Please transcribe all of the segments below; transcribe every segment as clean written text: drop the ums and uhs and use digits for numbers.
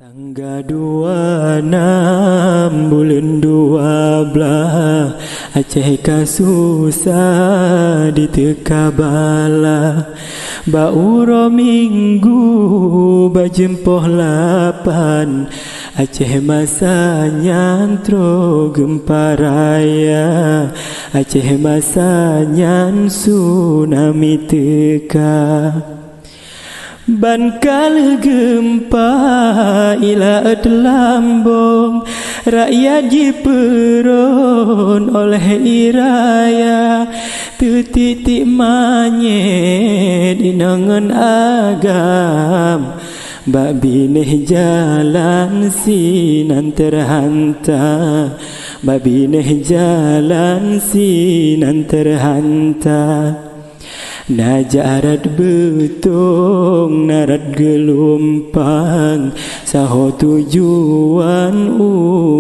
Tanggal 26 bulan 12 Aceh kasusah di teka bala Bauro minggu bajempoh 8 Aceh masa nyantro gempa raya Aceh masa nyan tsunami teka Bankal gempa ila lambung rakyat jiperon oleh iraya tetitik manyet inangan agam bak bineh jalan sinan terhanta bak bineh jalan sinan terhanta Najarat betong narat gelompang Saho tujuan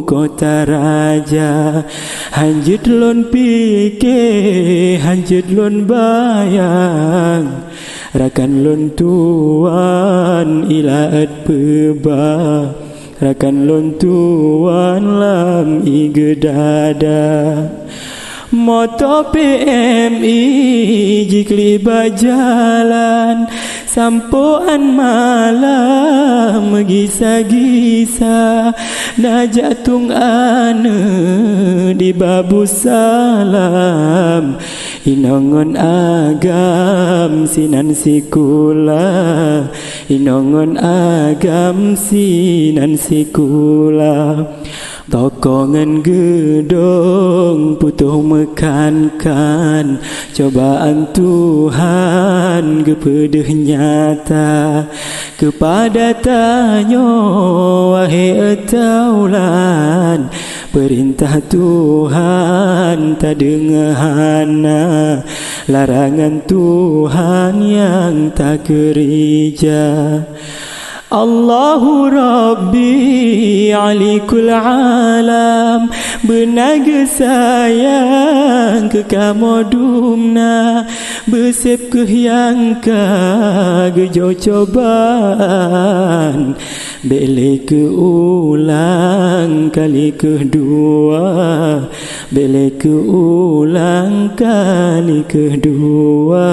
kota raja Hanjit lon pikir hanjit lon bayang Rakan lon tuan ilaat peba Rakan lon tuan lam igedada Moto PMI jikli bajalan Sampoan malam gisa-gisa Najatung ane di babu salam Inongon agam sinan sikula Inongon agam sinan sikula Tokongan gedong putuh mekankan Cobaan Tuhan kepedeh nyata Kepada tanyo wahai etaulan Perintah Tuhan tak dengahana Larangan Tuhan yang tak kerja Allahu Rabbi alikul alam Benaga sayang ke kamodumna Besep ke yang gejo cobaan Bele ke ulang kali kedua Bele ke ulang kali kedua